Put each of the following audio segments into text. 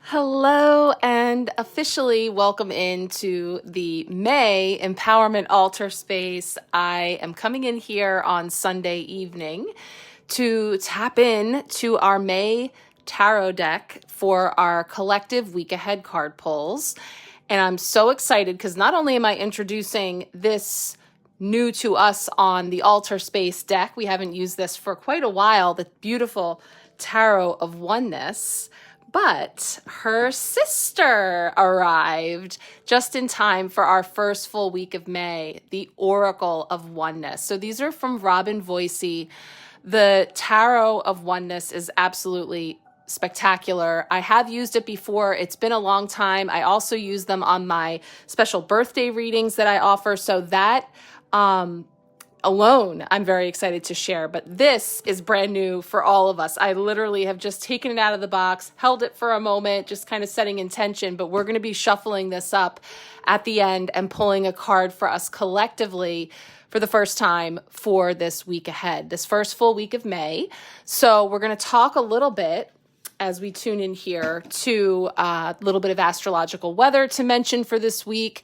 Hello and officially welcome into the May Empowerment Altar Space. I am coming in here on Sunday evening to tap in to our May tarot deck for our collective week ahead card pulls. And I'm so excited because not only am I introducing this new to us on the Altar Space deck, we haven't used this for quite a while, the beautiful Tarot of Oneness, but her sister arrived just in time for our first full week of May, the Oracle of Oneness. So these are from Robyn Voisey. The Tarot of Oneness is absolutely spectacular. I have used it before. It's been a long time. I also use them on my special birthday readings that I offer. So that alone, I'm very excited to share, but this is brand new for all of us. I literally have just taken it out of the box, held it for a moment, just kind of setting intention, but we're going to be shuffling this up at the end and pulling a card for us collectively for the first time for this week ahead, this first full week of May. So we're going to talk a little bit as we tune in here to a little bit of astrological weather to mention for this week.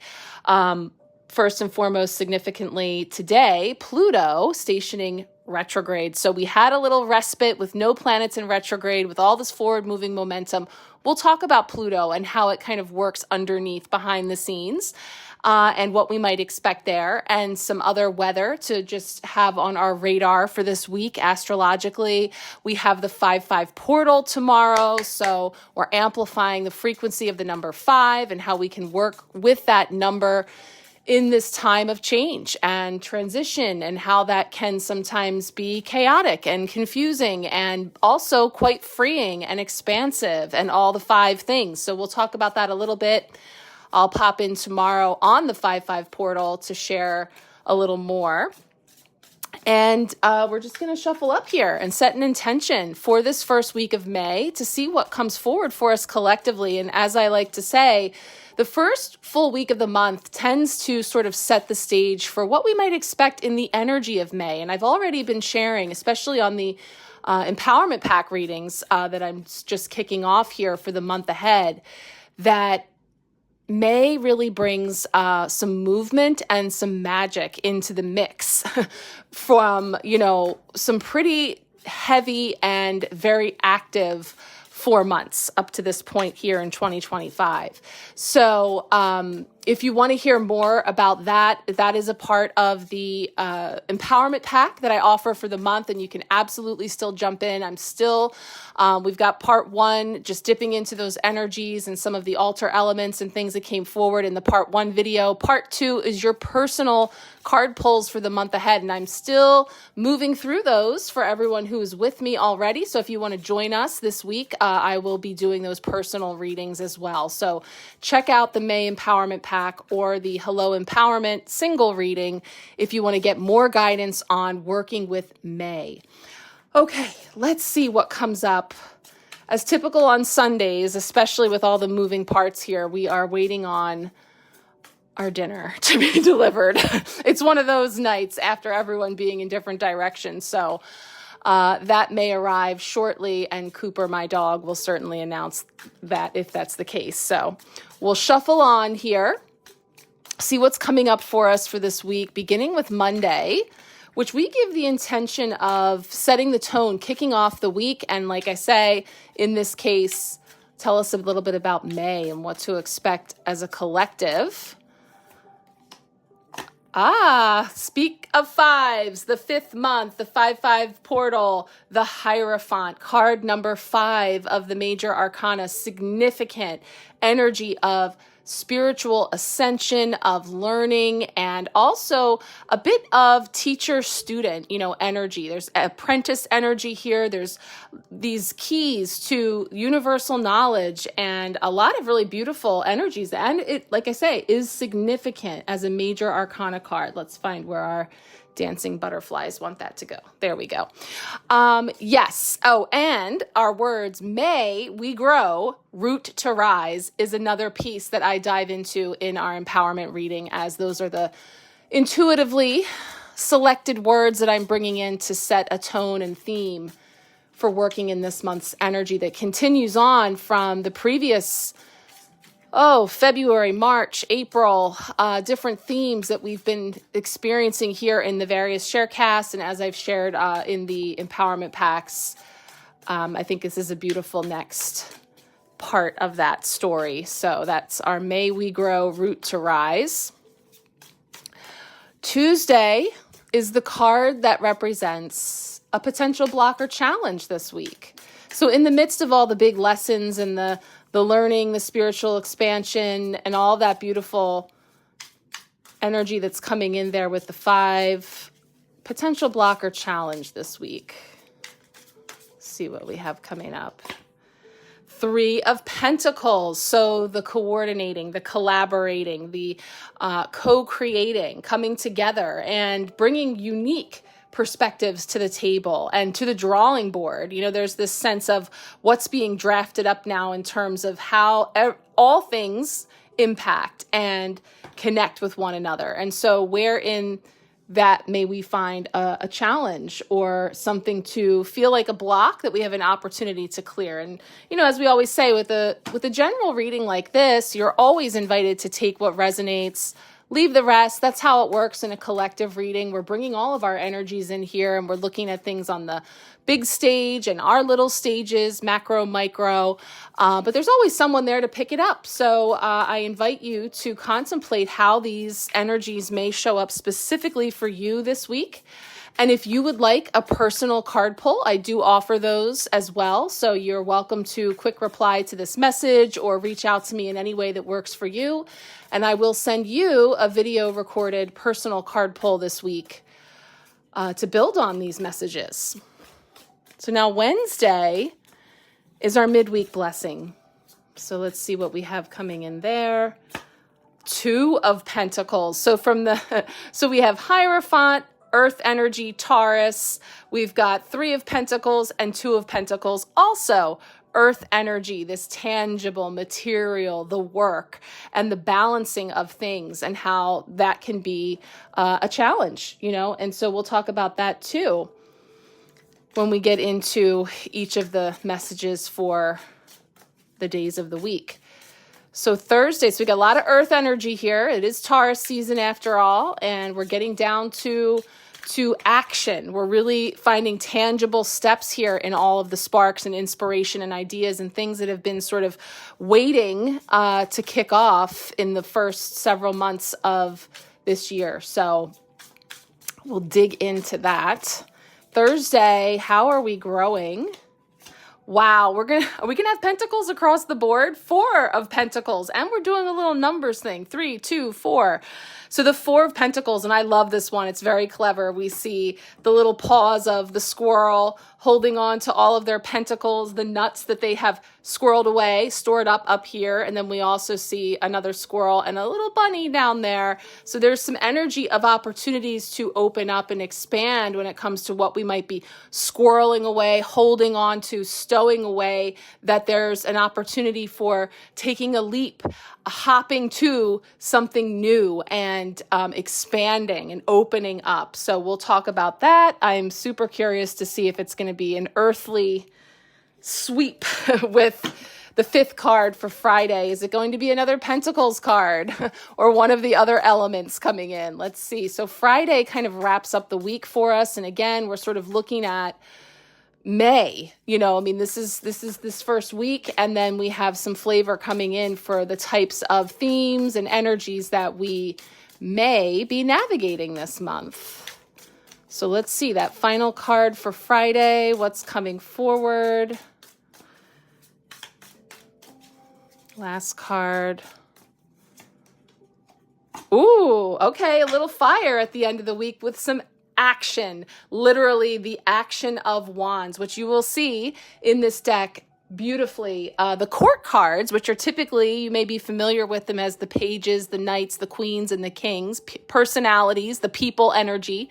First and foremost, significantly today, Pluto stationing retrograde. So we had a little respite with no planets in retrograde, with all this forward moving momentum. We'll talk about Pluto and how it kind of works underneath behind the scenes and what we might expect there, and some other weather to just have on our radar for this week astrologically. We have the 5-5 portal tomorrow. So we're amplifying the frequency of the number 5 and how we can work with that number in this time of change and transition, and how that can sometimes be chaotic and confusing and also quite freeing and expansive, and all the 5 things. So we'll talk about that a little bit. I'll pop in tomorrow on the 5-5 portal to share a little more. And we're just going to shuffle up here and set an intention for this first week of May to see what comes forward for us collectively. And as I like to say, the first full week of the month tends to sort of set the stage for what we might expect in the energy of May. And I've already been sharing, especially on the Empowerment Pack readings that I'm just kicking off here for the month ahead, that May really brings some movement and some magic into the mix from, some pretty heavy and very active 4 months up to this point here in 2025. So if you want to hear more about that, that is a part of the Empowerment Pack that I offer for the month, and you can absolutely still jump in. I'm still, we've got part 1, just dipping into those energies and some of the altar elements and things that came forward in the part 1 video. Part 2 is your personal card pulls for the month ahead, and I'm still moving through those for everyone who is with me already. So if you want to join us this week, I will be doing those personal readings as well. So check out the May Empowerment Pack or the Hello Empowerment single reading if you want to get more guidance on working with May. Okay, let's see what comes up. As typical on Sundays, especially with all the moving parts here, we are waiting on our dinner to be delivered. It's one of those nights after everyone being in different directions. So that may arrive shortly, and Cooper, my dog, will certainly announce that if that's the case. So we'll shuffle on here, see what's coming up for us for this week, beginning with Monday, which we give the intention of setting the tone, kicking off the week. And like I say, in this case, tell us a little bit about May and what to expect as a collective. Speak of 5s, the 5th month, the 5-5 portal, the Hierophant, card number 5 of the major arcana, significant energy of spiritual ascension, of learning, and also a bit of teacher-student, energy. There's apprentice energy here. There's these keys to universal knowledge and a lot of really beautiful energies. And it, like I say, is significant as a major arcana card. Let's find where our dancing butterflies want that to go. There we go. Yes. Oh, and our words, May we grow, root to rise, is another piece that I dive into in our empowerment reading, as those are the intuitively selected words that I'm bringing in to set a tone and theme for working in this month's energy that continues on from the previous February, March, April, different themes that we've been experiencing here in the various sharecasts. And as I've shared in the empowerment packs, I think this is a beautiful next part of that story. So that's our May We Grow Root to Rise. Tuesday is the card that represents a potential block or challenge this week. So in the midst of all the big lessons and the learning, the spiritual expansion, and all that beautiful energy that's coming in there with the 5, potential block or challenge this week. Let's see what we have coming up. 3 of Pentacles. So the coordinating, the collaborating, the co-creating, coming together and bringing unique perspectives to the table and to the drawing board. You know, there's this sense of what's being drafted up now in terms of how all things impact and connect with one another. And so where in that may we find a challenge or something to feel like a block that we have an opportunity to clear. And, you know, as we always say with a general reading like this, you're always invited to take what resonates, leave the rest. That's how it works in a collective reading. We're bringing all of our energies in here and we're looking at things on the big stage and our little stages, macro, micro, but there's always someone there to pick it up. So I invite you to contemplate how these energies may show up specifically for you this week. And if you would like a personal card pull, I do offer those as well. So you're welcome to quick reply to this message or reach out to me in any way that works for you. And I will send you a video recorded personal card pull this week to build on these messages. So now Wednesday is our midweek blessing. So let's see what we have coming in there. 2 of Pentacles. So we have Hierophant, Earth energy, Taurus. We've got 3 of Pentacles and 2 of Pentacles. Also, Earth energy, this tangible material, the work and the balancing of things and how that can be a challenge, you know? And so we'll talk about that too when we get into each of the messages for the days of the week. So Thursday, so we got a lot of Earth energy here. It is Taurus season after all, and we're getting down to action. We're really finding tangible steps here in all of the sparks and inspiration and ideas and things that have been sort of waiting to kick off in the first several months of this year. So we'll dig into that. Thursday, how are we growing? Wow, are we gonna have pentacles across the board? 4 of Pentacles, and we're doing a little numbers thing. 3, 2, 4. So the 4 of Pentacles, and I love this one. It's very clever. We see the little paws of the squirrel holding on to all of their pentacles, the nuts that they have squirreled away, stored up here. And then we also see another squirrel and a little bunny down there. So there's some energy of opportunities to open up and expand when it comes to what we might be squirreling away, holding on to, stowing away, that there's an opportunity for taking a leap, hopping to something new and expanding and opening up. So we'll talk about that. I'm super curious to see if it's going to be an earthly sweep with the 5th card for Friday. Is it going to be another Pentacles card or one of the other elements coming in? Let's see. So Friday kind of wraps up the week for us. And again, we're sort of looking at May, you know, I mean, this is this first week, and then we have some flavor coming in for the types of themes and energies that we may be navigating this month. So let's see that final card for Friday. What's coming forward? Last card. Ooh, okay, a little fire at the end of the week with some action, literally the action of wands, which you will see in this deck beautifully. The court cards, which are typically, you may be familiar with them as the pages, the knights, the queens, and the kings, personalities, the people energy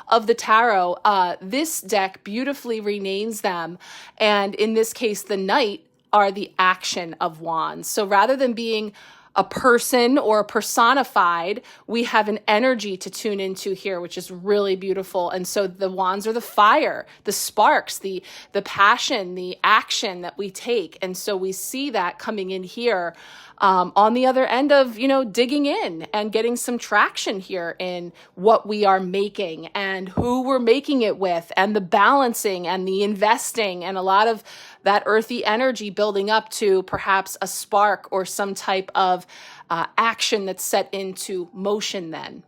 of the tarot. This deck beautifully renames them. And in this case, the knight are the action of wands. So rather than being a person or personified, we have an energy to tune into here, which is really beautiful. And so the wands are the fire, the sparks, the passion, the action that we take. And so we see that coming in here on the other end of, digging in and getting some traction here in what we are making and who we're making it with and the balancing and the investing and a lot of that earthy energy building up to perhaps a spark or some type of action that's set into motion then.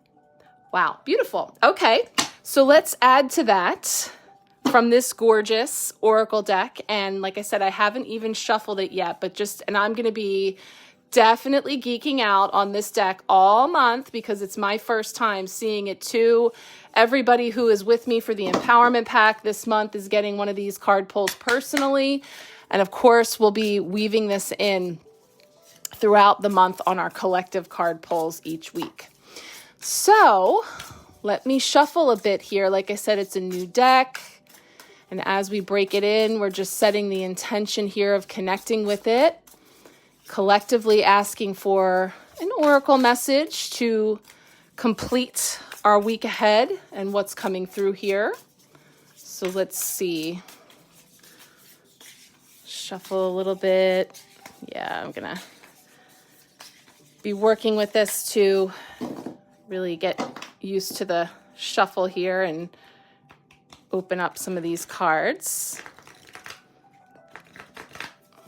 Wow, beautiful. Okay, so let's add to that from this gorgeous Oracle deck. And like I said, I haven't even shuffled it yet, and I'm going to be definitely geeking out on this deck all month because it's my first time seeing it too. Everybody who is with me for the Empowerment Pack this month is getting one of these card pulls personally. And of course, we'll be weaving this in throughout the month on our collective card pulls each week. So let me shuffle a bit here. Like I said, it's a new deck. And as we break it in, we're just setting the intention here of connecting with it. Collectively asking for an oracle message to complete our week ahead and what's coming through here. So let's see. Shuffle a little bit. Yeah, I'm gonna be working with this to really get used to the shuffle here and open up some of these cards.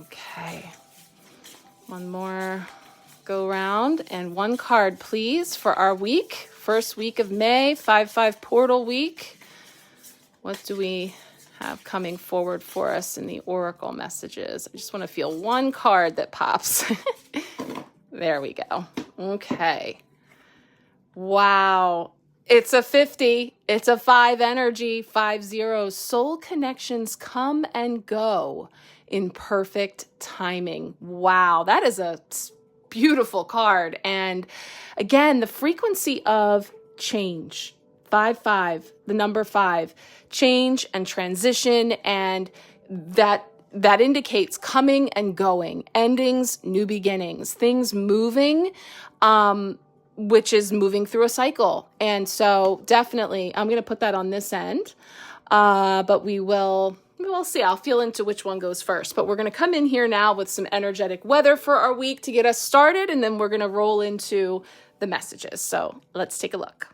Okay. One more go round and one card, please, for our week. First week of May, 5/5 portal week. What do we have coming forward for us in the oracle messages? I just want to feel one card that pops. There we go. Okay. Wow. It's a 50. It's a 5 energy, 5-0. Soul connections come and go in perfect timing. Wow, that is a beautiful card. And again, the frequency of change, 5-5, the number 5, change and transition, and that indicates coming and going, endings, new beginnings, things moving, which is moving through a cycle. And so definitely, I'm going to put that on this end, but we'll see. I'll feel into which one goes first. But we're going to come in here now with some energetic weather for our week to get us started, and then we're going to roll into the messages. So let's take a look.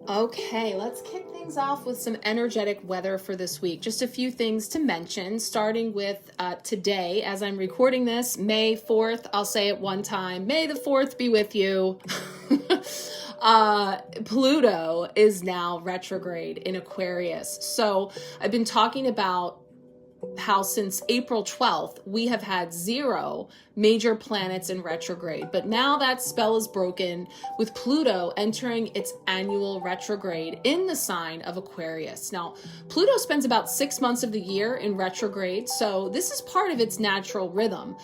Okay, let's kick things off with some energetic weather for this week. Just a few things to mention, starting with today. As I'm recording this, May 4th, I'll say it one time. May the 4th be with you. Pluto is now retrograde in Aquarius. So I've been talking about how since April 12th, we have had 0 major planets in retrograde. But now that spell is broken with Pluto entering its annual retrograde in the sign of Aquarius. Now, Pluto spends about 6 months of the year in retrograde, so this is part of its natural rhythm.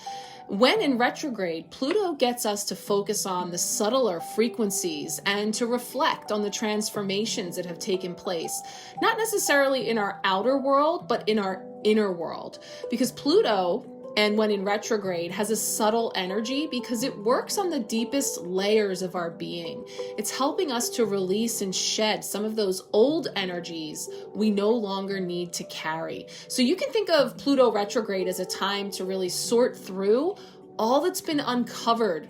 When in retrograde, Pluto gets us to focus on the subtler frequencies and to reflect on the transformations that have taken place, not necessarily in our outer world, but in our inner world. Because Pluto, and when in retrograde, has a subtle energy because it works on the deepest layers of our being. It's helping us to release and shed some of those old energies we no longer need to carry. So you can think of Pluto retrograde as a time to really sort through all that's been uncovered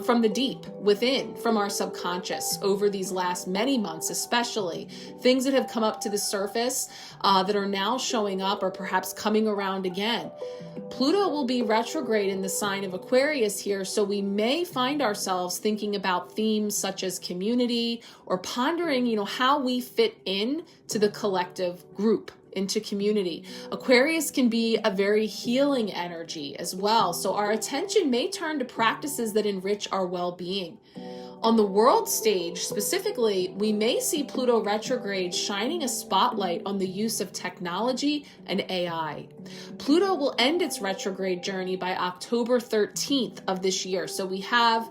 from the deep within, from our subconscious over these last many months, especially things that have come up to the surface that are now showing up or perhaps coming around again. Pluto will be retrograde in the sign of Aquarius here, so we may find ourselves thinking about themes such as community or pondering, how we fit in to the collective group, into community. Aquarius can be a very healing energy as well, so our attention may turn to practices that enrich our well-being. On the world stage, specifically, we may see Pluto retrograde shining a spotlight on the use of technology and AI. Pluto will end its retrograde journey by October 13th of this year, so we have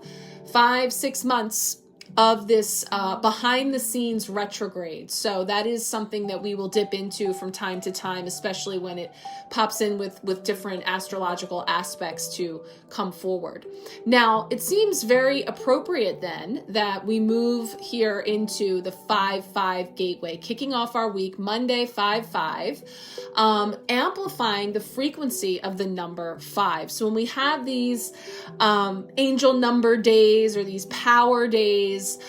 5-6 months of this behind the scenes retrograde. So that is something that we will dip into from time to time, especially when it pops in with different astrological aspects to come forward. Now, it seems very appropriate then that we move here into the 5-5 gateway, kicking off our week, Monday, 5-5, amplifying the frequency of the number 5. So when we have these angel number days or these power days,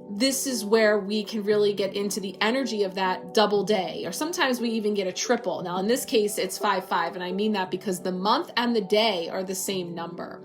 this is where we can really get into the energy of that double day, or sometimes we even get a triple. Now, in this case, it's 5-5, and I mean that because the month and the day are the same number.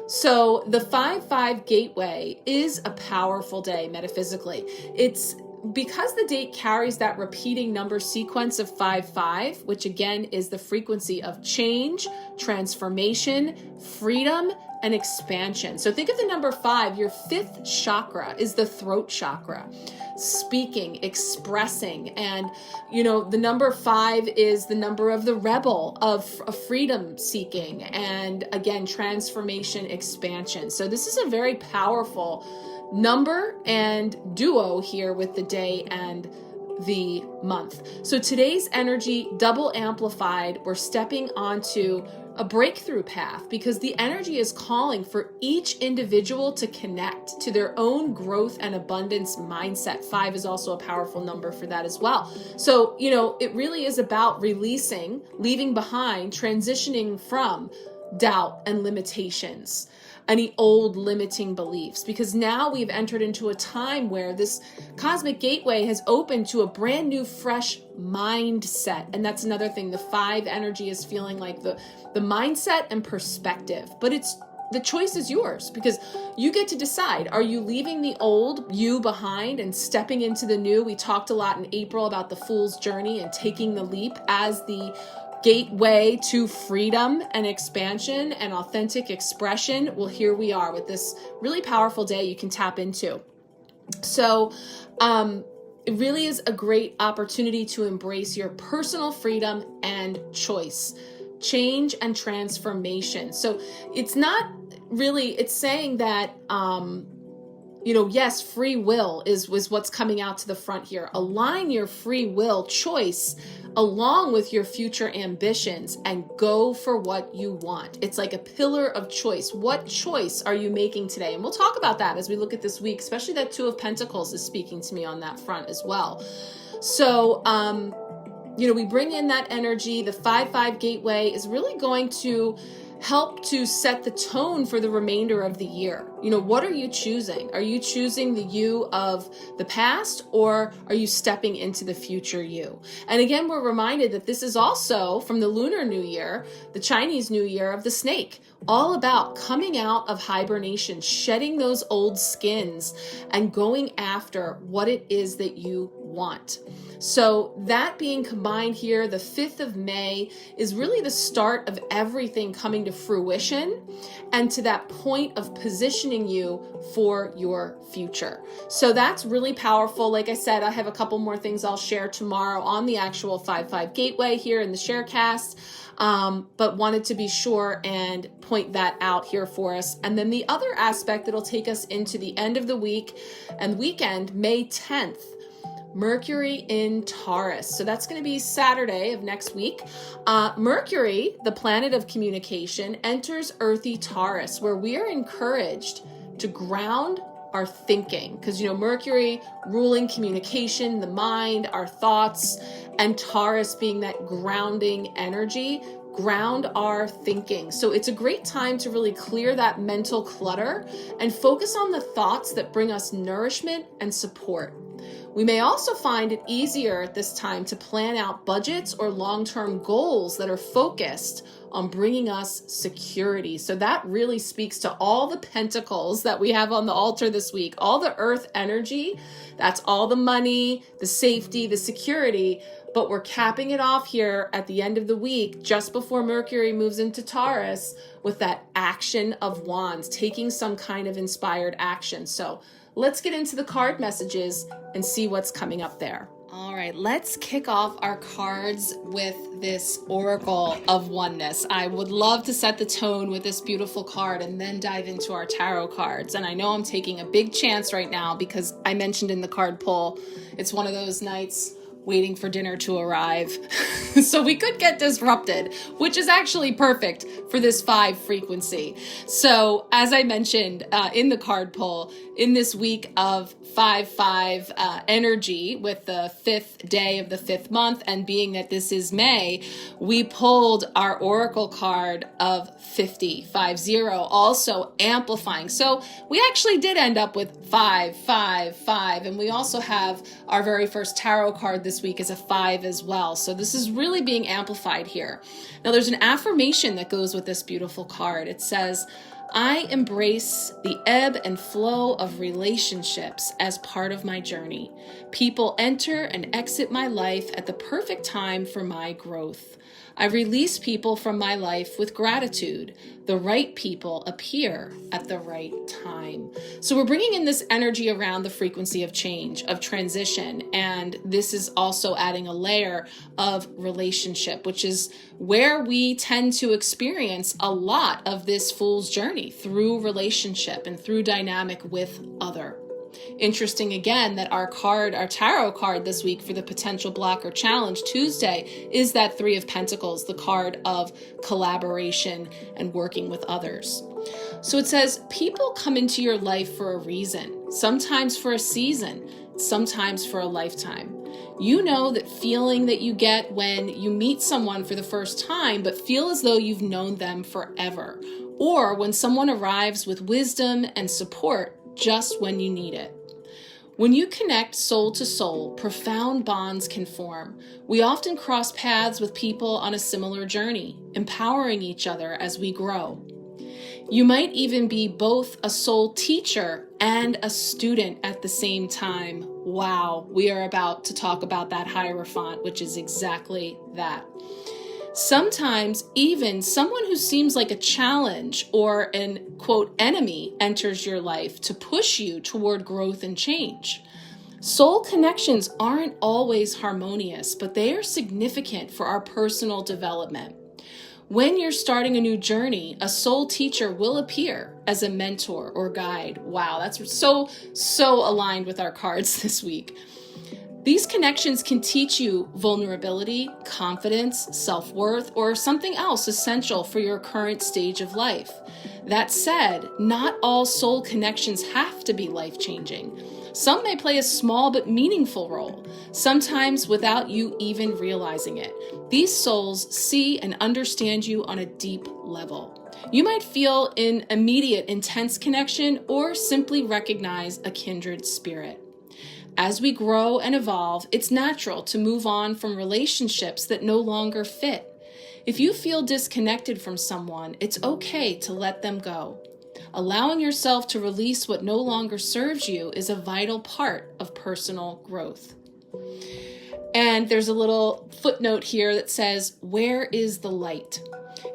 So the 5-5 gateway is a powerful day metaphysically. It's because the date carries that repeating number sequence of 5-5, which again is the frequency of change, transformation, freedom, and expansion. So think of the number 5, your 5th chakra is the throat chakra, speaking, expressing. And, you know, the number 5 is the number of the rebel, of freedom seeking, and again, transformation, expansion. So this is a very powerful number and duo here with the day and the month. So today's energy double amplified. We're stepping onto a breakthrough path because the energy is calling for each individual to connect to their own growth and abundance mindset. 5 is also a powerful number for that as well. So, you know, it really is about releasing, leaving behind, transitioning from doubt and limitations, any old limiting beliefs, because now we've entered into a time where this cosmic gateway has opened to a brand new, fresh mindset. And that's another thing. The 5 energy is feeling like the mindset and perspective, but the choice is yours because you get to decide. Are you leaving the old you behind and stepping into the new? We talked a lot in April about the fool's journey and taking the leap as the gateway to freedom and expansion and authentic expression. Well, here we are with this really powerful day you can tap into. So it really is a great opportunity to embrace your personal freedom and choice, change and transformation. So it's not really, it's saying that, you know, yes, free will was what's coming out to the front here. Align your free will choice along with your future ambitions and go for what you want. It's like a pillar of choice. What choice are you making today? And we'll talk about that as we look at this week, especially that 2 of Pentacles is speaking to me on that front as well. So, you know, we bring in that energy. The 5-5 gateway is really going to help to set the tone for the remainder of the year. You know, what are you choosing? Are you choosing the you of the past, or are you stepping into the future you? And again, we're reminded that this is also from the Lunar New Year, the Chinese New Year of the snake, all about coming out of hibernation, shedding those old skins and going after what it is that you want. So that being combined here, the 5th of May is really the start of everything coming to fruition and to that point of positioning you for your future. So that's really powerful. Like I said, I have a couple more things I'll share tomorrow on the actual 5-5 gateway here in the Sharecast, but wanted to be sure and point that out here for us. And then the other aspect that'll take us into the end of the week and weekend, May 10th, Mercury in Taurus. So that's going to be Saturday of next week. Mercury, the planet of communication, enters earthy Taurus, where we are encouraged to ground our thinking. Because, you know, Mercury ruling communication, the mind, our thoughts, and Taurus being that grounding energy, ground our thinking. So it's a great time to really clear that mental clutter and focus on the thoughts that bring us nourishment and support. We may also find it easier at this time to plan out budgets or long-term goals that are focused on bringing us security. So that really speaks to all the pentacles that we have on the altar this week, all the earth energy. That's all the money, the safety, the security. But we're capping it off here at the end of the week, just before Mercury moves into Taurus, with that action of wands, taking some kind of inspired action. So let's get into the card messages and see what's coming up there. All right, let's kick off our cards with this Oracle of Oneness. I would love to set the tone with this beautiful card and then dive into our tarot cards. And I know I'm taking a big chance right now because I mentioned in the card pull, it's one of those nights waiting for dinner to arrive. So we could get disrupted, which is actually perfect for this 5 frequency. So as I mentioned in the card pull, in this week of 5/5 energy with the 5th day of the 5th month, and being that this is May, we pulled our Oracle card of 50, also amplifying. So we actually did end up with 5, 5, 5, and we also have our very first tarot card this week as a 5 as well. So this is really being amplified here. Now there's an affirmation that goes with this beautiful card. It says, I embrace the ebb and flow of relationships as part of my journey. People enter and exit my life at the perfect time for my growth. I release people from my life with gratitude. The right people appear at the right time. So we're bringing in this energy around the frequency of change, of transition, and this is also adding a layer of relationship, which is where we tend to experience a lot of this fool's journey, through relationship and through dynamic with other. Interesting again that our tarot card this week for the potential blocker challenge Tuesday is that 3 of Pentacles, the card of collaboration and working with others. So it says, people come into your life for a reason, sometimes for a season, sometimes for a lifetime. You know that feeling that you get when you meet someone for the first time, but feel as though you've known them forever, or when someone arrives with wisdom and support just when you need it. When you connect soul to soul, profound bonds can form. We often cross paths with people on a similar journey, empowering each other as we grow. You might even be both a soul teacher and a student at the same time. Wow, we are about to talk about that Hierophant, which is exactly that. Sometimes even someone who seems like a challenge or an, quote, enemy enters your life to push you toward growth and change. Soul connections aren't always harmonious, but they are significant for our personal development. When you're starting a new journey, a soul teacher will appear as a mentor or guide. Wow, that's so aligned with our cards this week. These connections can teach you vulnerability, confidence, self-worth, or something else essential for your current stage of life. That said, not all soul connections have to be life-changing. Some may play a small but meaningful role, sometimes without you even realizing it. These souls see and understand you on a deep level. You might feel an immediate, intense connection or simply recognize a kindred spirit. As we grow and evolve, it's natural to move on from relationships that no longer fit. If you feel disconnected from someone, it's okay to let them go. Allowing yourself to release what no longer serves you is a vital part of personal growth. And there's a little footnote here that says, where is the light?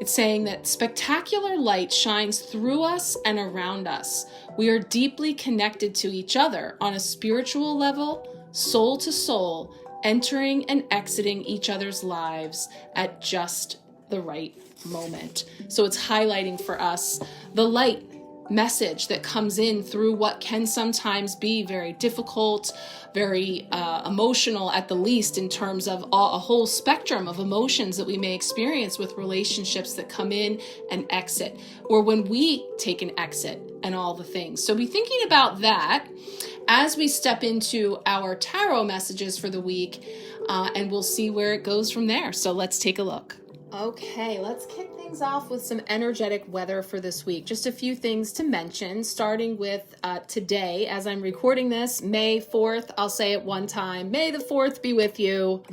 It's saying that spectacular light shines through us and around us. We are deeply connected to each other on a spiritual level, soul to soul, entering and exiting each other's lives at just the right moment. So it's highlighting for us the light message that comes in through what can sometimes be very difficult, very emotional at the least, in terms of a whole spectrum of emotions that we may experience with relationships that come in and exit, or when we take an exit and all the things. So be thinking about that as we step into our tarot messages for the week, and we'll see where it goes from there. So let's take a look. Okay, let's kick things off with some energetic weather for this week. Just a few things to mention, starting with today, as I'm recording this, May 4th. I'll say it one time. May the 4th be with you.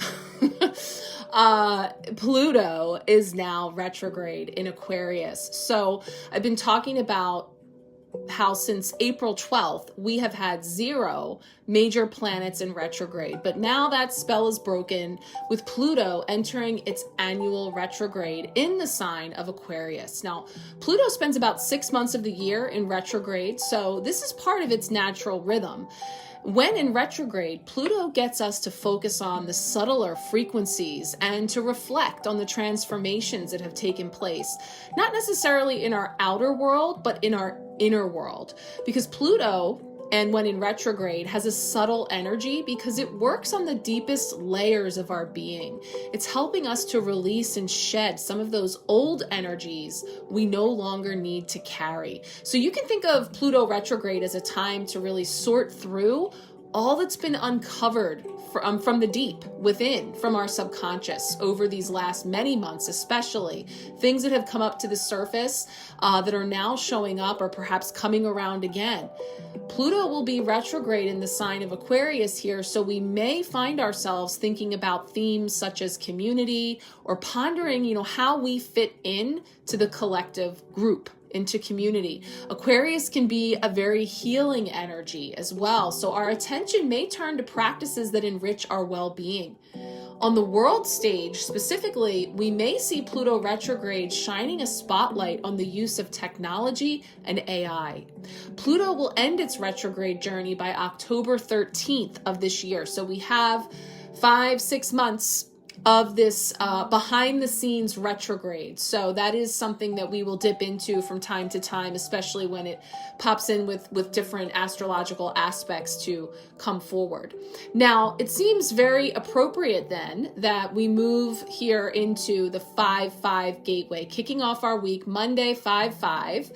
Pluto is now retrograde in Aquarius. So I've been talking about how since April 12th, we have had 0 major planets in retrograde. But now that spell is broken with Pluto entering its annual retrograde in the sign of Aquarius. Now, Pluto spends about 6 months of the year in retrograde, so this is part of its natural rhythm. When in retrograde, Pluto gets us to focus on the subtler frequencies and to reflect on the transformations that have taken place, not necessarily in our outer world, but in our inner world. Because Pluto, and when in retrograde, has a subtle energy because it works on the deepest layers of our being. It's helping us to release and shed some of those old energies we no longer need to carry. So you can think of Pluto retrograde as a time to really sort through all that's been uncovered from the deep within, from our subconscious over these last many months, especially things that have come up to the surface that are now showing up or perhaps coming around again. Pluto will be retrograde in the sign of Aquarius here, so we may find ourselves thinking about themes such as community or pondering, how we fit in to the collective group, into community. Aquarius can be a very healing energy as well, so our attention may turn to practices that enrich our well-being. On the world stage specifically, we may see Pluto retrograde shining a spotlight on the use of technology and AI. Pluto will end its retrograde journey by October 13th of this year, so we have 5-6 months of this behind the scenes retrograde. So that is something that we will dip into from time to time, especially when it pops in with different astrological aspects to come forward. Now, it seems very appropriate then that we move here into the 5-5 gateway, kicking off our week Monday 5-5,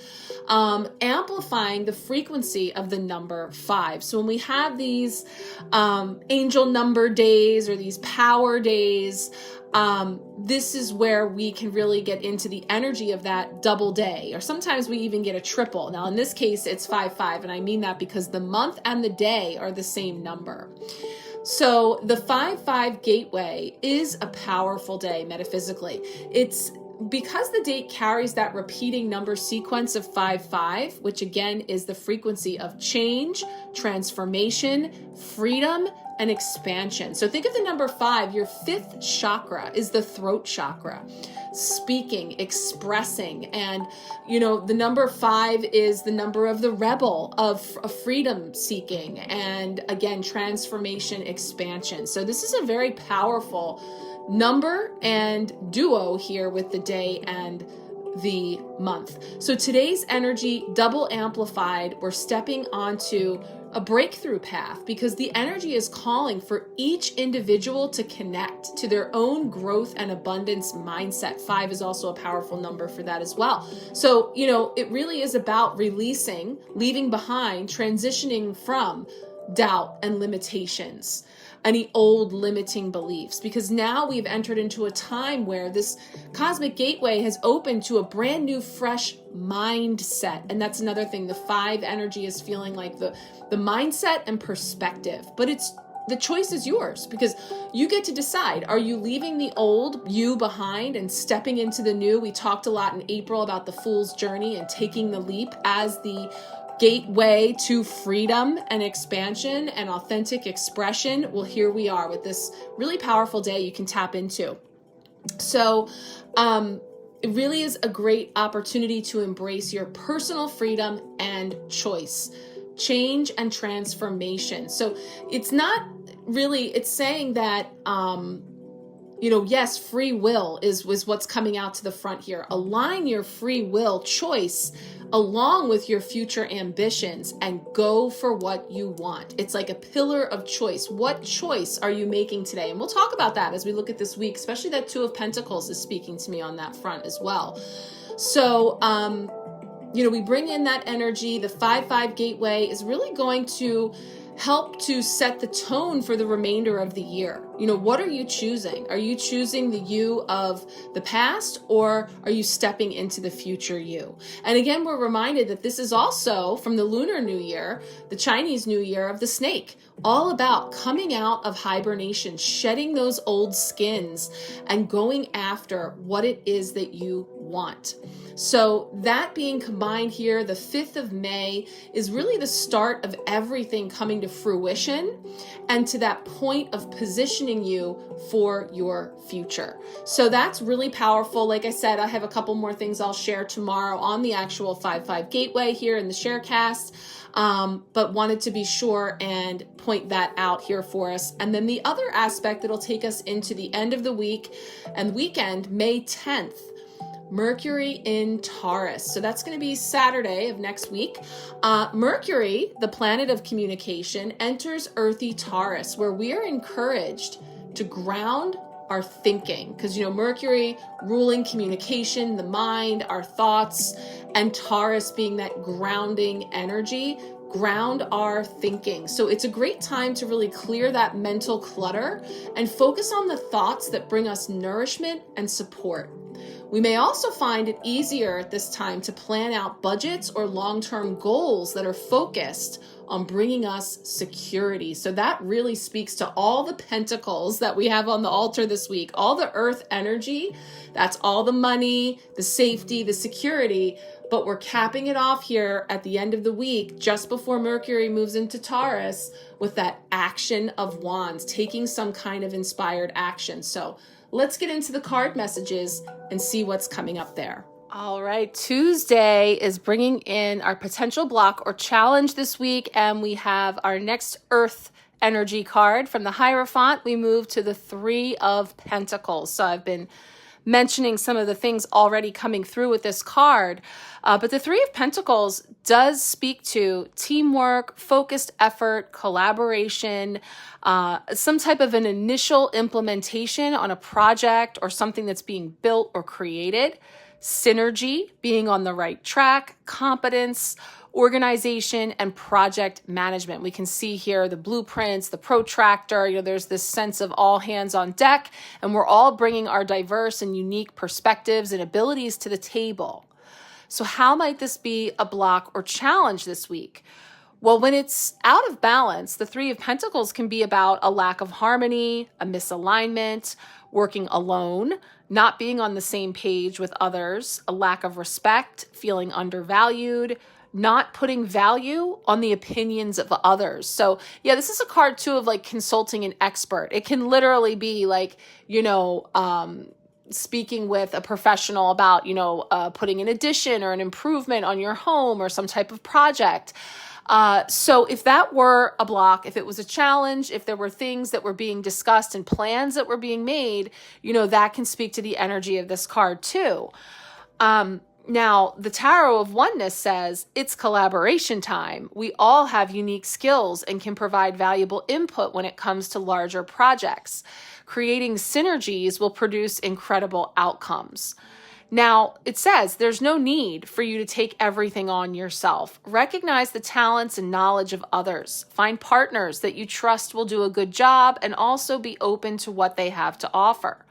amplifying the frequency of the number 5. So when we have these angel number days or these power days, this is where we can really get into the energy of that double day, or sometimes we even get a triple. Now, in this case, it's 5-5, and I mean that because the month and the day are the same number. So the 5-5 gateway is a powerful day metaphysically. It's because the date carries that repeating number sequence of 5-5, which again is the frequency of change, transformation, freedom, and expansion. So think of the number 5, your 5th chakra is the throat chakra, speaking, expressing. And, the number 5 is the number of the rebel, of freedom seeking, and again, transformation, expansion. So this is a very powerful number and duo here with the day and the month. So today's energy double amplified. We're stepping onto a breakthrough path because the energy is calling for each individual to connect to their own growth and abundance mindset. 5 is also a powerful number for that as well. So, it really is about releasing, leaving behind, transitioning from doubt and limitations, any old limiting beliefs, because now we've entered into a time where this cosmic gateway has opened to a brand new, fresh mindset. And that's another thing. The 5 energy is feeling like the mindset and perspective, but the choice is yours because you get to decide. Are you leaving the old you behind and stepping into the new? We talked a lot in April about the fool's journey and taking the leap as the gateway to freedom and expansion and authentic expression. Well, here we are with this really powerful day you can tap into. So it really is a great opportunity to embrace your personal freedom and choice, change and transformation. So it's not really, it's saying that, yes, free will was what's coming out to the front here. Align your free will choice along with your future ambitions and go for what you want. It's like a pillar of choice. What choice are you making today? And we'll talk about that as we look at this week, especially that 2 of Pentacles is speaking to me on that front as well. So, we bring in that energy. The 5-5 gateway is really going to help to set the tone for the remainder of the year. What are you choosing? Are you choosing the you of the past, or are you stepping into the future you? And again, we're reminded that this is also from the Lunar New Year, the Chinese New Year of the snake, all about coming out of hibernation, shedding those old skins and going after what it is that you want. So that being combined here, the 5th of May is really the start of everything coming to fruition and to that point of positioning you for your future. So that's really powerful. Like I said, I have a couple more things I'll share tomorrow on the actual 5-5 gateway here in the Sharecast. but wanted to be sure and point that out here for us. And then the other aspect that'll take us into the end of the week and weekend, May 10th, Mercury in Taurus. So that's going to be Saturday of next week. Mercury, the planet of communication, enters earthy Taurus, where we are encouraged to ground our thinking, because Mercury ruling communication, the mind, our thoughts, and Taurus being that grounding energy, ground our thinking. So it's a great time to really clear that mental clutter and focus on the thoughts that bring us nourishment and support. We may also find it easier at this time to plan out budgets or long-term goals that are focused on bringing us security. So that really speaks to all the pentacles that we have on the altar this week, all the earth energy. That's all the money, the safety, the security. But we're capping it off here at the end of the week, just before Mercury moves into Taurus, with that action of wands, taking some kind of inspired action. So let's get into the card messages and see what's coming up there. All right, Tuesday is bringing in our potential block or challenge this week, and we have our next Earth energy card. From the Hierophant, we move to the Three of Pentacles. So I've been mentioning some of the things already coming through with this card, but the Three of Pentacles does speak to teamwork, focused effort, collaboration, some type of an initial implementation on a project or something that's being built or created, synergy, being on the right track, competence, organization, and project management. We can see here the blueprints, the protractor, there's this sense of all hands on deck, and we're all bringing our diverse and unique perspectives and abilities to the table. So how might this be a block or challenge this week? Well, when it's out of balance, the Three of Pentacles can be about a lack of harmony, a misalignment, working alone, not being on the same page with others, a lack of respect, feeling undervalued, not putting value on the opinions of others. So yeah, this is a card too of like consulting an expert. It can literally be like, speaking with a professional about, putting an addition or an improvement on your home or some type of project. So if that were a block, if it was a challenge, if there were things that were being discussed and plans that were being made, that can speak to the energy of this card too. Now, the Tarot of Oneness says it's collaboration time. We all have unique skills and can provide valuable input when it comes to larger projects. Creating synergies will produce incredible outcomes. Now, it says there's no need for you to take everything on yourself. Recognize the talents and knowledge of others. Find partners that you trust will do a good job and also be open to what they have to offer.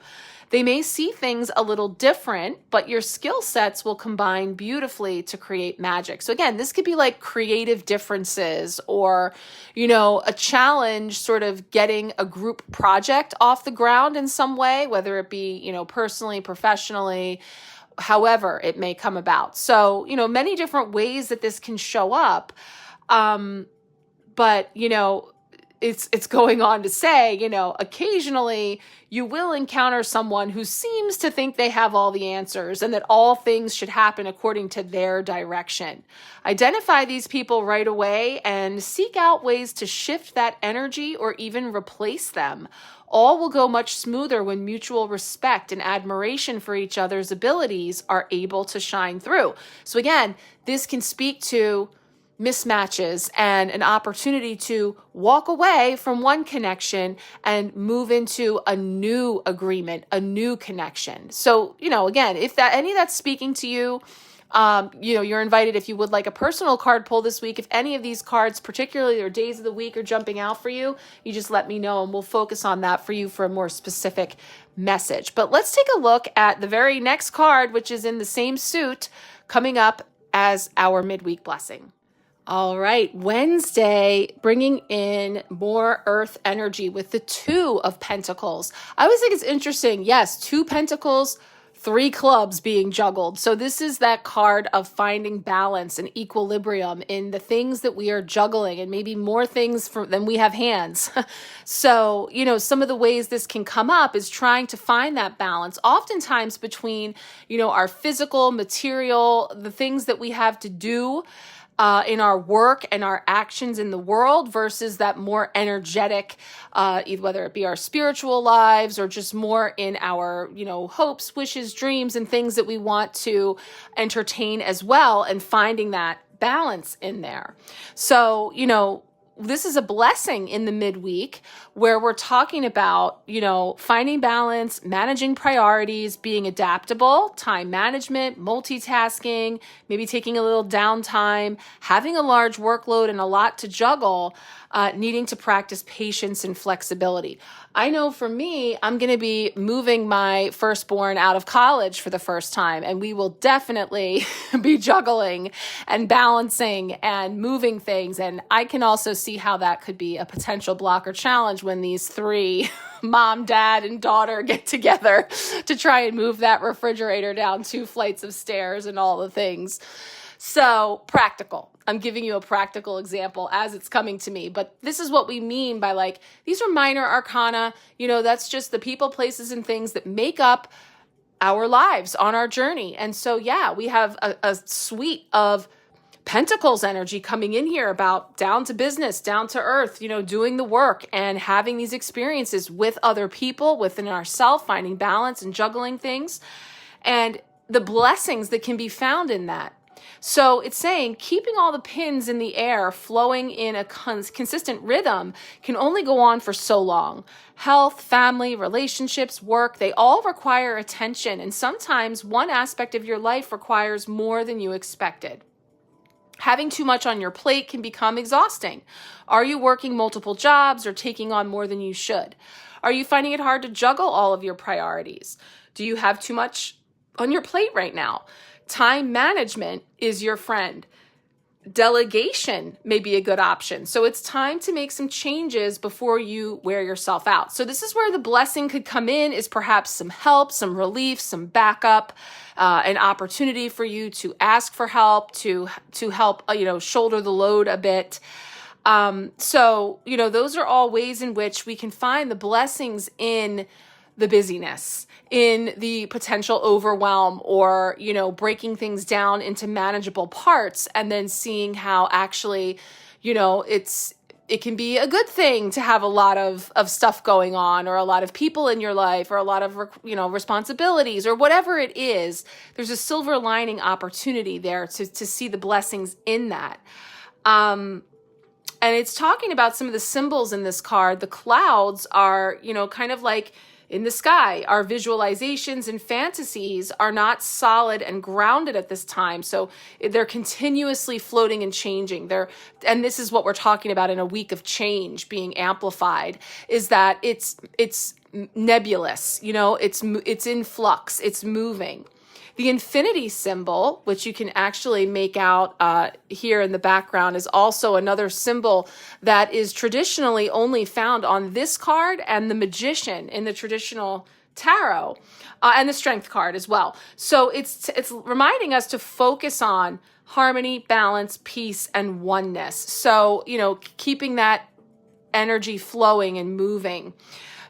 They may see things a little different, but your skill sets will combine beautifully to create magic. So again, this could be like creative differences or, a challenge sort of getting a group project off the ground in some way, whether it be, personally, professionally, however it may come about. So, many different ways that this can show up. But, it's going on to say, occasionally you will encounter someone who seems to think they have all the answers and that all things should happen according to their direction. Identify these people right away and seek out ways to shift that energy or even replace them. All will go much smoother when mutual respect and admiration for each other's abilities are able to shine through. So again, this can speak to mismatches and an opportunity to walk away from one connection and move into a new agreement, a new connection. So, again, if any of that's speaking to you, you're invited if you would like a personal card pull this week. If any of these cards, particularly or days of the week, are jumping out for you, you just let me know and we'll focus on that for you for a more specific message. But let's take a look at the very next card, which is in the same suit, coming up as our midweek blessing. All right, Wednesday, bringing in more earth energy with the Two of Pentacles. I always think it's interesting. Yes, 2 pentacles, 3 clubs being juggled. So this is that card of finding balance and equilibrium in the things that we are juggling, and maybe more things than we have hands. So, some of the ways this can come up is trying to find that balance, oftentimes between, our physical, material, the things that we have to do, in our work and our actions in the world versus that more energetic, whether it be our spiritual lives or just more in our, hopes, wishes, dreams, and things that we want to entertain as well, and finding that balance in there. So, this is a blessing in the midweek where we're talking about, finding balance, managing priorities, being adaptable, time management, multitasking, maybe taking a little downtime, having a large workload and a lot to juggle, needing to practice patience and flexibility. I know for me, I'm going to be moving my firstborn out of college for the first time, and we will definitely be juggling and balancing and moving things. And I can also see how that could be a potential block or challenge when these three, mom, dad, and daughter, get together to try and move that refrigerator down 2 flights of stairs and all the things. So practical. I'm giving you a practical example as it's coming to me, but this is what we mean by these are minor arcana. That's just the people, places, and things that make up our lives on our journey. And so, we have a suite of Pentacles energy coming in here about down to business, down to earth, doing the work and having these experiences with other people, within ourselves, finding balance and juggling things, and the blessings that can be found in that. So it's saying keeping all the pins in the air flowing in a consistent rhythm can only go on for so long. Health, family, relationships, work, they all require attention. And sometimes one aspect of your life requires more than you expected. Having too much on your plate can become exhausting. Are you working multiple jobs or taking on more than you should? Are you finding it hard to juggle all of your priorities? Do you have too much on your plate right now? Time management is your friend. Delegation may be a good option. So it's time to make some changes before you wear yourself out. So this is where the blessing could come in, is perhaps some help, some relief, some backup, an opportunity for you to ask for help, to help, shoulder the load a bit. So, those are all ways in which we can find the blessings in the busyness, in the potential overwhelm, or, breaking things down into manageable parts and then seeing how actually, it can be a good thing to have a lot of stuff going on, or a lot of people in your life, or a lot of, responsibilities, or whatever it is. There's a silver lining opportunity there to see the blessings in that. And it's talking about some of the symbols in this card. The clouds are, kind of like in the sky. Our visualizations and fantasies are not solid and grounded at this time. So they're continuously floating and changing. And this is what we're talking about in a week of change being amplified, is that it's nebulous, it's in flux, it's moving. The infinity symbol, which you can actually make out here in the background, is also another symbol that is traditionally only found on this card and the Magician in the traditional tarot, and the Strength card as well. So it's reminding us to focus on harmony, balance, peace, and oneness. So, keeping that energy flowing and moving.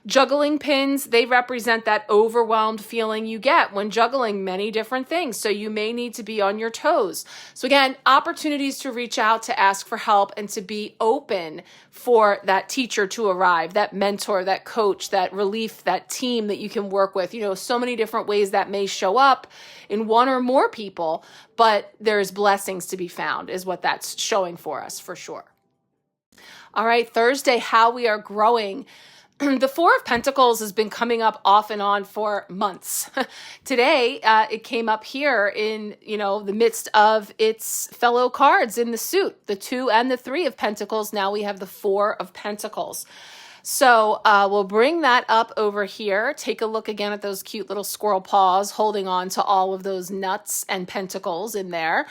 Juggling pins, they represent that overwhelmed feeling you get when juggling many different things. So you may need to be on your toes. So again, opportunities to reach out, to ask for help, and to be open for that teacher to arrive, that mentor, that coach, that relief, that team that you can work with. So many different ways that may show up in one or more people, but there's blessings to be found, is what that's showing for us for sure. All right, Thursday, how we are growing. The Four of Pentacles has been coming up off and on for months. Today, it came up here in, the midst of its fellow cards in the suit, the 2 and the 3 of Pentacles. Now we have the 4 of Pentacles. So we'll bring that up over here. Take a look again at those cute little squirrel paws holding on to all of those nuts and pentacles in there.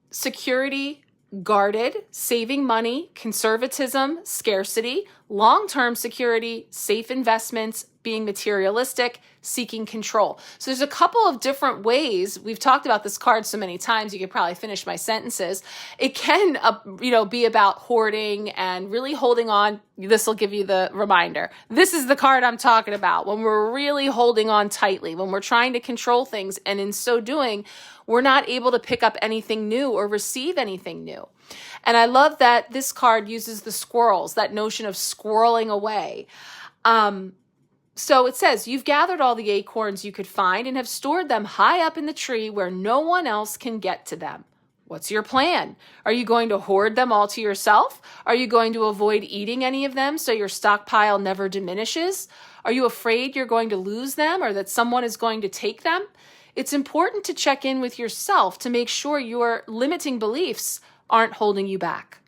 Security, guarded, saving money, conservatism, scarcity, long-term security, safe investments, being materialistic, seeking control. So there's a couple of different ways. We've talked about this card so many times, you could probably finish my sentences. It can, be about hoarding and really holding on. This will give you the reminder. This is the card I'm talking about. When we're really holding on tightly, when we're trying to control things, and in so doing, we're not able to pick up anything new or receive anything new. And I love that this card uses the squirrels, that notion of squirreling away. So it says, you've gathered all the acorns you could find and have stored them high up in the tree where no one else can get to them. What's your plan? Are you going to hoard them all to yourself? Are you going to avoid eating any of them so your stockpile never diminishes? Are you afraid you're going to lose them or that someone is going to take them? It's important to check in with yourself to make sure your limiting beliefs aren't holding you back.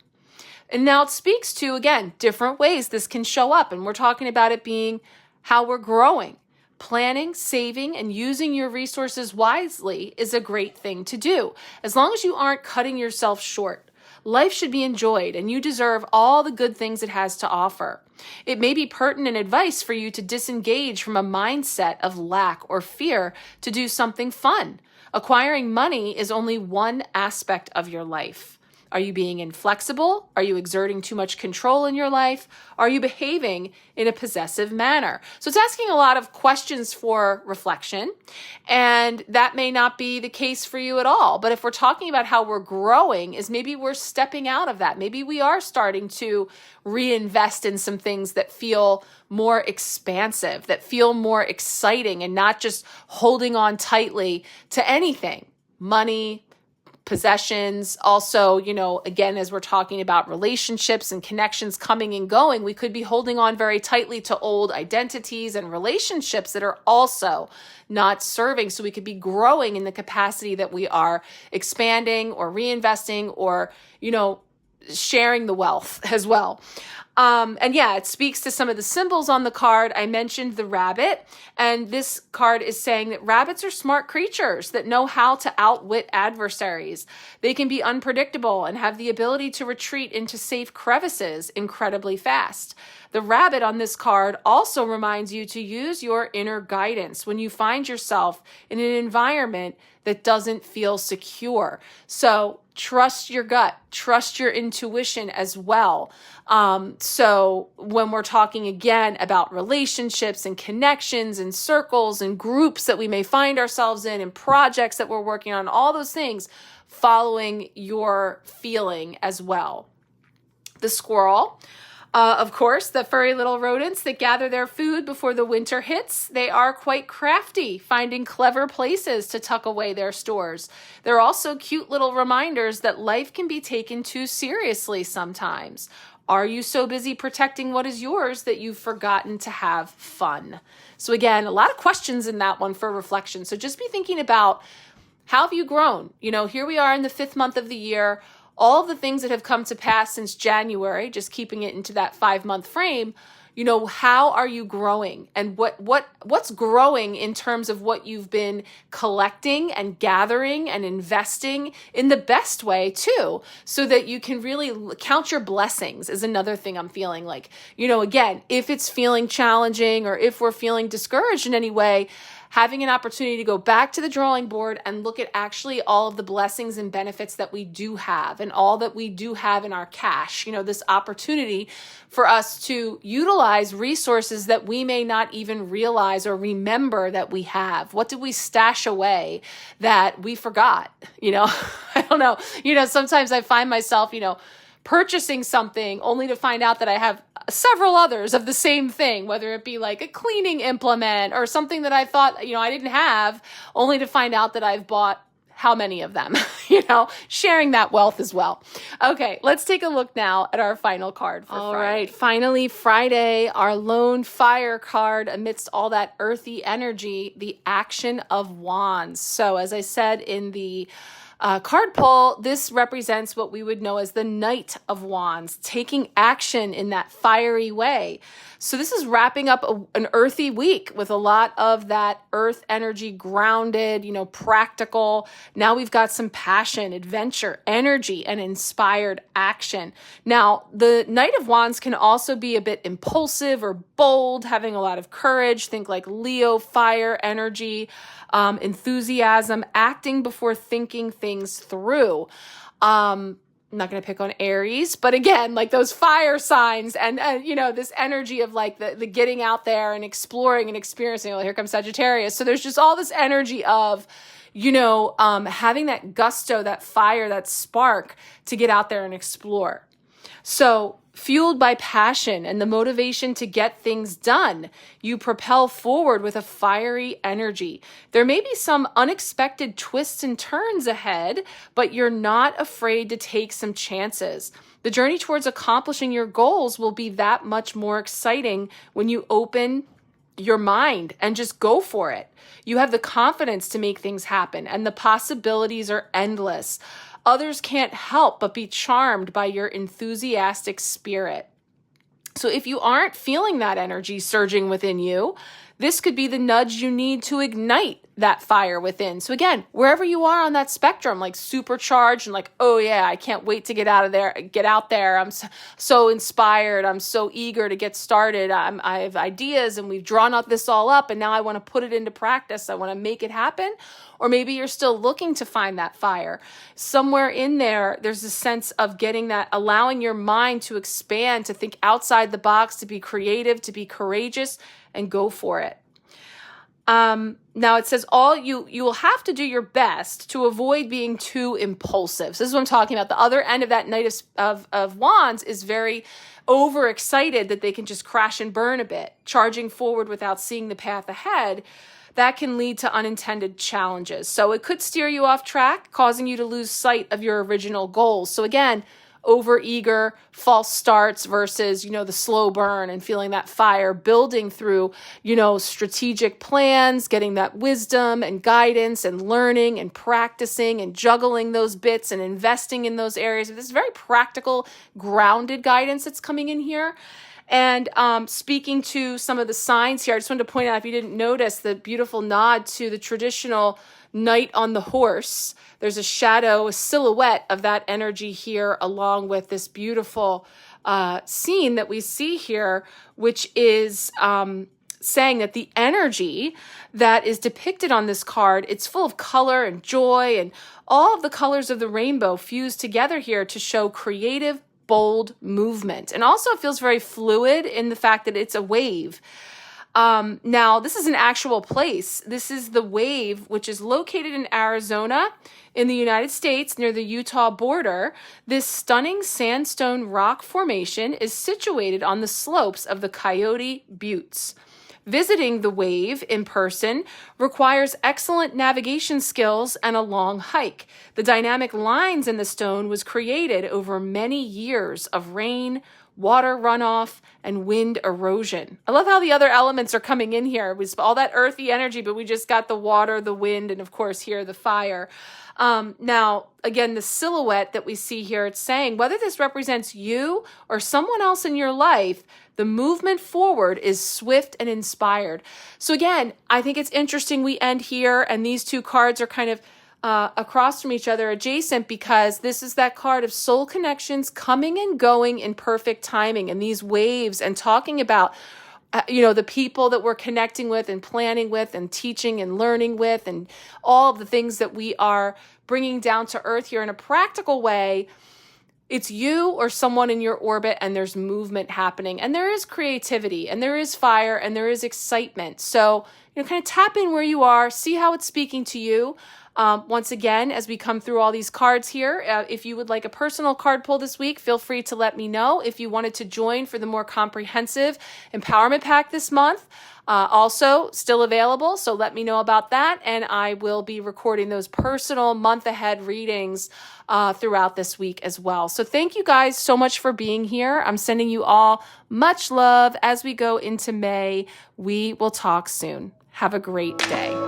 And now it speaks to, again, different ways this can show up. And we're talking about it being how we're growing. Planning, saving, and using your resources wisely is a great thing to do, as long as you aren't cutting yourself short. Life should be enjoyed, and you deserve all the good things it has to offer. It may be pertinent advice for you to disengage from a mindset of lack or fear to do something fun. Acquiring money is only one aspect of your life. Are you being inflexible? Are you exerting too much control in your life? Are you behaving in a possessive manner? So it's asking a lot of questions for reflection, and that may not be the case for you at all. But if we're talking about how we're growing, is maybe we're stepping out of that. Maybe we are starting to reinvest in some things that feel more expansive, that feel more exciting, and not just holding on tightly to anything. Money, possessions. Also, again, as we're talking about relationships and connections coming and going, we could be holding on very tightly to old identities and relationships that are also not serving. So we could be growing in the capacity that we are expanding or reinvesting or, sharing the wealth as well. It speaks to some of the symbols on the card. I mentioned the rabbit, and this card is saying that rabbits are smart creatures that know how to outwit adversaries. They can be unpredictable and have the ability to retreat into safe crevices incredibly fast. The rabbit on this card also reminds you to use your inner guidance when you find yourself in an environment that doesn't feel secure. So trust your gut, trust your intuition as well. So when we're talking again about relationships and connections and circles and groups that we may find ourselves in and projects that we're working on, all those things, following your feeling as well. The squirrel. Of course, the furry little rodents that gather their food before the winter hits, they are quite crafty, finding clever places to tuck away their stores. They're also cute little reminders that life can be taken too seriously sometimes. Are you so busy protecting what is yours that you've forgotten to have fun? So again, a lot of questions in that one for reflection. So just be thinking about, how have you grown? Here we are in the 5th month of the year. All the things that have come to pass since January, just keeping it into that 5-month frame, how are you growing? And what's growing in terms of what you've been collecting and gathering and investing in the best way too, so that you can really count your blessings is another thing I'm feeling like. Again, if it's feeling challenging or if we're feeling discouraged in any way, having an opportunity to go back to the drawing board and look at actually all of the blessings and benefits that we do have and all that we do have in our cash, this opportunity for us to utilize resources that we may not even realize or remember that we have. What did we stash away that we forgot? I don't know. Sometimes I find myself, purchasing something only to find out that I have several others of the same thing, whether it be like a cleaning implement or something that I thought, I didn't have, only to find out that I've bought how many of them, sharing that wealth as well. Okay, let's take a look now at our final card for Friday. All right, finally Friday, our lone fire card amidst all that earthy energy, the Action of Wands. So as I said in the card pull, this represents what we would know as the Knight of Wands, taking action in that fiery way. So this is wrapping up an earthy week with a lot of that earth energy, grounded, practical. Now we've got some passion, adventure, energy, and inspired action. Now, the Knight of Wands can also be a bit impulsive or bold, having a lot of courage. Think like Leo, fire energy, enthusiasm, acting before thinking things through. I'm not going to pick on Aries, but again, like those fire signs and, this energy of like the getting out there and exploring and experiencing. Well, here comes Sagittarius. So there's just all this energy of, having that gusto, that fire, that spark to get out there and explore. So fueled by passion and the motivation to get things done, you propel forward with a fiery energy. There may be some unexpected twists and turns ahead, but you're not afraid to take some chances. The journey towards accomplishing your goals will be that much more exciting when you open your mind and just go for it. You have the confidence to make things happen, and the possibilities are endless. Others can't help but be charmed by your enthusiastic spirit. So if you aren't feeling that energy surging within you, this could be the nudge you need to ignite that fire within. So again, wherever you are on that spectrum, like supercharged and like, oh yeah, I can't wait to get out there. I'm so inspired. I'm so eager to get started. I have ideas and we've drawn up this all up and now I want to put it into practice. I want to make it happen. Or maybe you're still looking to find that fire. Somewhere in there, there's a sense of getting that, allowing your mind to expand, to think outside the box, to be creative, to be courageous, and go for it. Now it says you will have to do your best to avoid being too impulsive. So this is what I'm talking about. The other end of that Knight of Wands is very overexcited that they can just crash and burn a bit, charging forward without seeing the path ahead. That can lead to unintended challenges. So it could steer you off track, causing you to lose sight of your original goals. So again, overeager, false starts versus, the slow burn and feeling that fire building through, strategic plans, getting that wisdom and guidance and learning and practicing and juggling those bits and investing in those areas. This is very practical, grounded guidance that's coming in here. And speaking to some of the signs here, I just wanted to point out, if you didn't notice, the beautiful nod to the traditional knight on the horse. There's a shadow, a silhouette of that energy here, along with this beautiful scene that we see here, which is saying that the energy that is depicted on this card, it's full of color and joy, and all of the colors of the rainbow fused together here to show creative, bold movement. And also it feels very fluid in the fact that it's a wave. Now, this is an actual place. This is the wave, which is located in Arizona in the United States near the Utah border. This stunning sandstone rock formation is situated on the slopes of the Coyote Buttes. Visiting the wave in person requires excellent navigation skills and a long hike. The dynamic lines in the stone was created over many years of rain, water runoff, and wind erosion. I love how the other elements are coming in here. It was all that earthy energy, but we just got the water, the wind, and of course here the fire. Now, again, the silhouette that we see here, it's saying whether this represents you or someone else in your life, the movement forward is swift and inspired. So again, I think it's interesting we end here and these two cards are kind of across from each other, adjacent, because this is that card of soul connections coming and going in perfect timing, and these waves, and talking about the people that we're connecting with and planning with and teaching and learning with, and all of the things that we are bringing down to earth here in a practical way. It's you or someone in your orbit, and there's movement happening, and there is creativity, and there is fire, and there is excitement. So, kind of tap in where you are, see how it's speaking to you. Once again, as we come through all these cards here, if you would like a personal card pull this week, feel free to let me know. If you wanted to join for the more comprehensive empowerment pack this month, also still available. So let me know about that. And I will be recording those personal month ahead readings throughout this week as well. So thank you guys so much for being here. I'm sending you all much love as we go into May. We will talk soon. Have a great day.